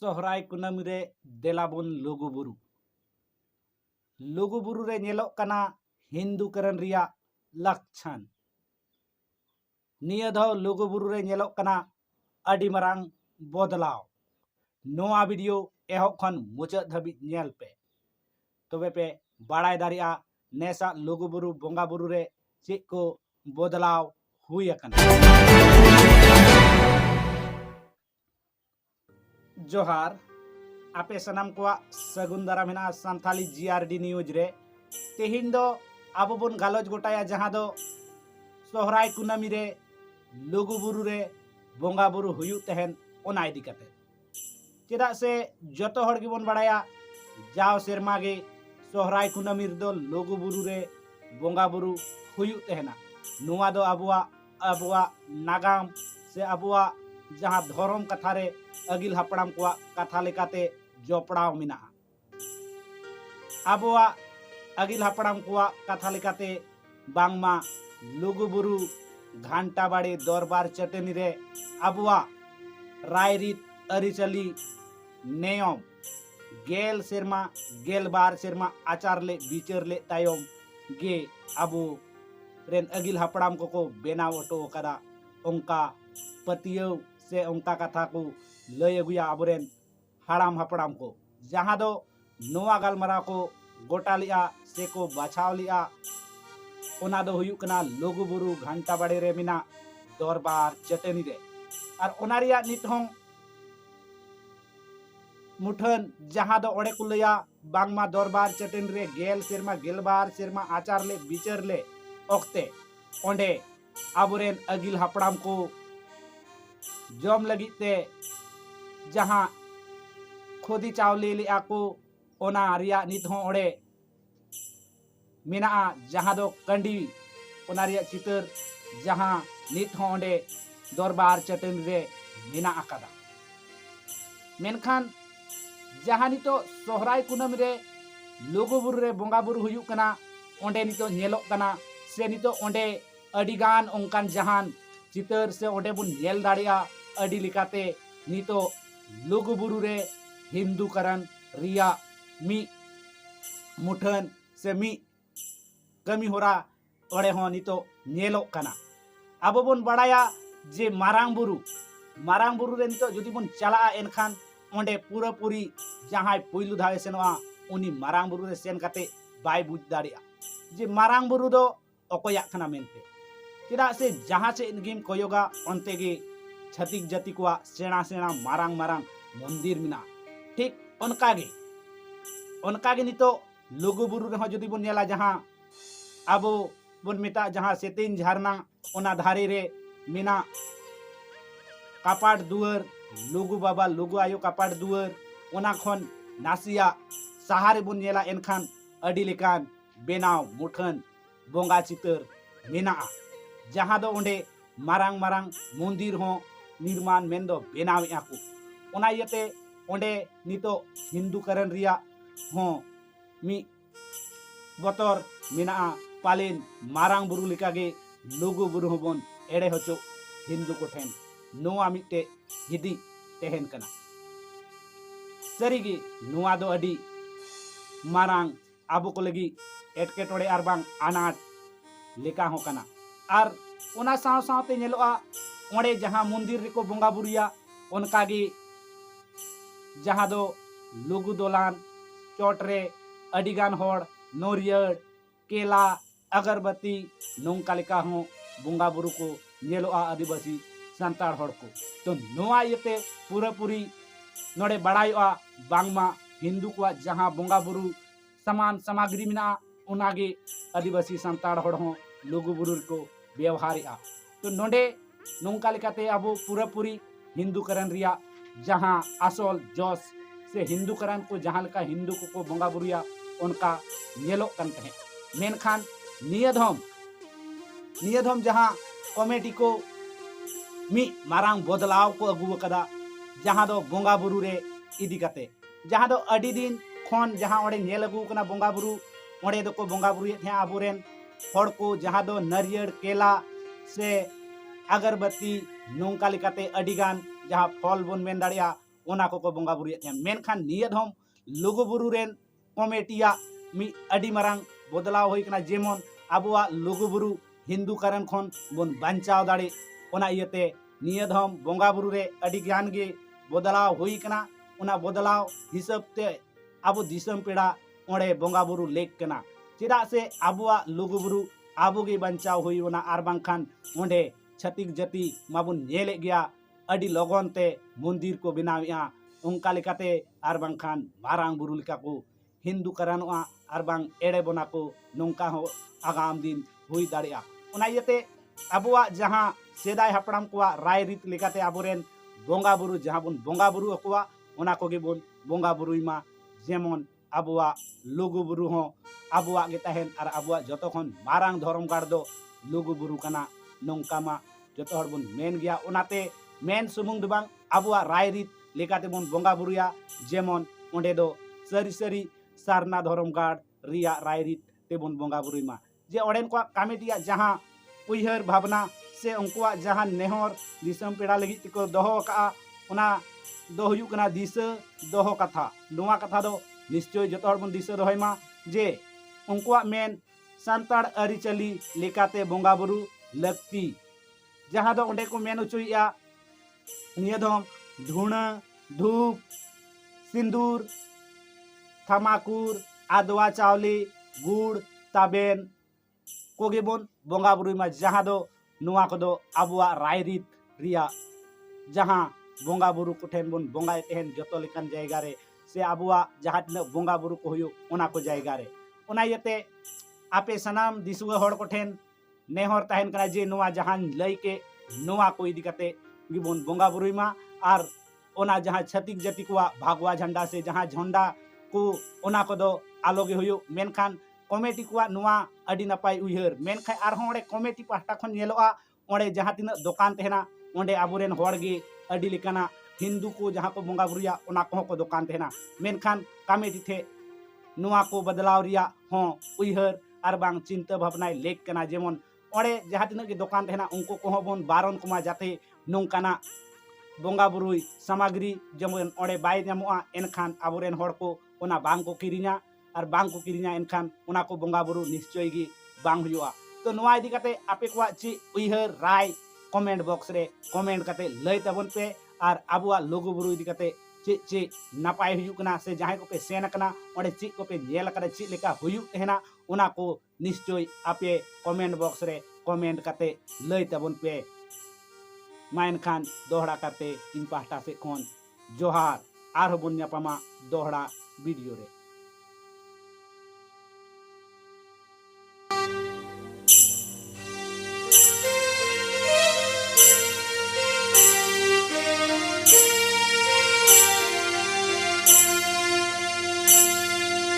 सोहराय कुनामी रे देलाबोन लुगुबुरु लुगुबुरु रे नेलोक कना हिंदू करन रिया लक्षण निया दो लुगुबुरु रे नेलोक कना अडी मरांग बदलाव नोआ वीडियो एहब खन मुचाद धाबी नेल पे तबे पे बाड़ाय दारिया नेसा लुगुबुरु बोंगा बुरु रे चेक को बदलाव हुई अकन। जोहार आपे सनम को सगुन दारा मेना संथाली जीआरडी न्यूज रे तेहिन दो आबो बोन गालोज गोटाया जहां दो सोहराय कुनामी रे लुगुबुरु रे बोंगा बुरु हुयु तहन ओना इदी कते चेदा से जतो हड़ गिबोन बाड़ाया जाव सेरमा गे सोहराय कुनामी रे दो लुगुबुरु रे बोंगा बुरु हुयु तहना नुआ दो अबुआ नागाम से अबुआ जहां धर्म कथा रे अगिल हापड़ाम को कथा लेकाते जोपड़ाव मिना अबुआ अगिल हापड़ाम को कथा लेकाते बांगमा लुगुबुरु घंटा बाड़ी दरबार चटनी रे अबुआ रायरीत अरिचली नेयम गेल सेरमा गेल बार सेरमा आचार ले बिचार ले तायम गे अबु रेन अगिल हापड़ाम को बेनाव ओटो कदा उनका पतियव से उनका कथा को लय अगुया अबरेन हाड़ाम हापड़ाम को जहां दो नोआ गालमरा को गोटा लिया से को बाछाव लिया ओना दो हुयु कना लुगुबुरु घंटा बाड़ी रे मिना दरबार चटनी रे और ओना रिया नित हों मुठन जहां दो ओड़े को लया बांगमा दरबार चटनी रे गेल सेरमा गेलबार सेरमा आचार ले बिचार ले ओक्ते ओंडे अबरेन अगिल हापड़ाम को जम लगी ते जहां खोदी चावले लिया को ओना रिया नित हों ओड़े मिना जहां दो कंडी ओना रिया चितर जहां नित हों ओंडे दरबार चटनी रे मिना आकादा मेनखान जहां नितो सोहराय कुनामी रे लुगुबुरु रे बोंगा बुरु हुयु कना ओंडे नितो नेलोक कना से नितो ओंडे अडिगान ओंकान जहान चितर से ओंडे बुन नेल दाड़िया अडी लिकाते नितो लुगुबुरु रे हिंदू करन रिया मी मुठन से मी कमी होरा ओड़े हो नितो नेलोक कना अब बोन बड़ाया जे मारांग बुरु रे नितो जुदी बोन चला एनखान ओंडे पूरा पूरी जहां पुइलु धावे सेनवा उनी मारांग बुरु रे सेन काते बाय बुझ दाड़िया जे मारांग बुरु दो अकोया खना मेनते चेदा से जहां से इनगेम कोयोगा ओंते गे छतिक जाति को सेना सेना मारांग मारांग मंदिर मिना ठीक उनकागे नितो लुगुबुरु रे जुदी बोन नेला जहां अब बोन मेता जहां सेतिन झरना ओना धारे रे मिना कापाट दुआर लुगु बाबा लुगु आयो कापाट दुआर ओना खन नासिया सहारे बोन नेला एनखान अडी लेकान बेनाव मुठन बोंगा चितर मिना जहां दो ओंडे मारांग मारांग मंदिर हो निर्माण मेंदो बेनाव याकू ओना यते ओंडे नितो हिंदू करन रिया हो मी बतर मिना पालेन मारांग बुरु लिकागे लुगु बुरु होबन एड़े होचो हिंदू को ठेन नोआ मिटे हिदी तेहन कना सरीगी नोआ दो अडी मारांग आबो को लगी एटकेटोड़े आर बांग अनाट लेका हो कना आर ओना साव सावते नेलोआ ओंडे जहां मंदिर रे को बोंगा बुरुया ओनकागे जहां दो लुगु दोलान चोटरे अडिगान होड़ नोरियर केला अगरबत्ती नोंका लेका हो बोंगा बुरु को नेलोआ आदिवासी संताड़ होड़ को तो नोआ यते पूरा पूरी नोड़े बड़ायोआ बांगमा हिंदू को जहां बोंगा बुरु सामान सामग्री मिना उनागे आदिवासी संताड़ होड़ हो लुगुबुरु को व्यवहारिया तो नोडे नोंका लेकाते अब पूरा पूरी हिंदू करन रिया जहां आसल जोस से हिंदू करन को जहां लेका हिंदू को बोंगा बुरुया उनका नेलो कंते हैं मेनखान नियधम जहां कमेटी को मी मारांग बदलाव को अगु कदा जहां दो बोंगा बुरु रे इदी काते जहां दो अडी दिन खन जहां ओडे नेल अगु कना बोंगा बुरु ओडे दो को बोंगा बुरु थे आबुरेन होड़ को जहां दो नरियर केला से अगरबत्ती नोंका लेकाते अडिगान जहां फल बोन मेन दाड़िया ओना को बोंगा बुरुए मेनखान निया धम लुगुबुरु रेन कमेटिया मी अडी मारांग बदलाव होई कना जेमन आबुआ लुगुबुरु हिंदू कारण खन बन बांचाव दाड़े ओना इयते निया धम बोंगा बुरु रे अडी ज्ञान गे बदलाव होई कना ओना बदलाव हिसाब ते आबो दिसम पेड़ा ओंडे बोंगा बुरु लेक कना चेदा से आबुआ लुगुबुरु आबो गे बांचाव होई ओना आर बांखान ओंडे छतिक जाति माबुन नेले गया अडी लगन ते मंदिर को बनावेआ उनका लेकाते आर बांखान मारांग बुरु लेका को हिंदू करानोआ आर बांग एड़े बना को नोंका हो आगाम दिन हुई दाड़िया ओना इयते आबुआ जहां सेदाय हापड़ाम को राय रीत लेकाते आबोरेन बोंगा बुरु जहां बुन बोंगा बुरु अकुआ ओना को गे बुन बोंगा बुरुइमा जेमन आबुआ लुगु बुरु हो आबुआ गे तहेन आर आबुआ जतो खन मारांग धर्म गाड़ दो लुगु बुरु कना नोंका मा जतो हर बुन मेन गया ओनाते मेन सुमुंग दो बांग आबुआ राय रीत लेकाते बुन बोंगा बुरुया जेमन ओंडे दो सरी सरी सारना धर्म गाड़ रिया राय रीत ते बुन बोंगा बुरुइमा जे ओडेन को कमिटिया जहां उइहर भावना से उनकुआ जहां नेहर दिसम पेड़ा लगी को दोहो का ओना दो हुयु कना दिशा दोहो कथा नोआ कथा दो निश्चय जतो हर बुन दिशा दोहैमा जे उनकुआ मेन सांताड़ अरिचली लेकाते बोंगा बुरु लगती जहां दो ओंडे को मेन उचुइया निया दम धुणा धूप सिंदूर थमाकुर आदवा चावली गुड़ ताबेन कोगे बोन बोंगा बुरुइमा जहां दो नोआ को दो आबुआ राय रीत रिया जहां बोंगा बुरु को ठेन बोन बोंगा तेहन जतो लेकान जायगा रे से आबुआ जहां तिना बोंगा बुरु को हुयो ओना को जायगा रे ओना इयते आपे सनाम दिसुआ हड़ को ठेन नेहर तहन कना जे नोआ जहां लई के नोआ को इदी कते गिबोन बोंगा बुरुइमा आर ओना जहां छतिक जाति को भागवा झंडा से जहां झंडा को ओना को दो आलोगे हुयो मेनखान कमेटी को नोआ अडी नपाय उइहर मेनखाय आरहों ओडे कमेटी पाहटा खन नेलोआ ओडे जहां तिना दुकान तेहना ओंडे आबुरेन होड़ गे अडी लेकाना हिंदू को जहां को बोंगा बुरुया ओना को दुकान तेहना मेनखान कमेटी थे नोआ को बदलाव रिया हों उइहर आर बांग चिंता भावना लेक कना जेमन ओडे जहां तिना के दुकान तेहना उनको को बोन बारन कुमा जाते नोंकाना बोंगा बुरुई सामग्री जेमन ओडे बाय नामोआ एनखान आबुरेन होड़ को ओना बांग को किरिना और बांग को किरिना एनखान ओना को बोंगा बुरु निश्चय गी बांग हुआ तो नोआ इदी कते आपे को ची उइहर राय कमेंट बॉक्स रे कमेंट कते लय तबन पे और आबुआ लोगो बुरु इदी कते ची ची नापाय हुयु कना से जहां को पे सेन कना ओडे ची को पे नेल करा ची लेका हुयु तेहना ओना को निश्चय आपे कमेंट बॉक्स रे कमेंट कते लय तबन पे माइन खान दोहरा करते इन पाहटा से कोन जोहार आर बुन न्यापामा दोहरा वीडियो रे।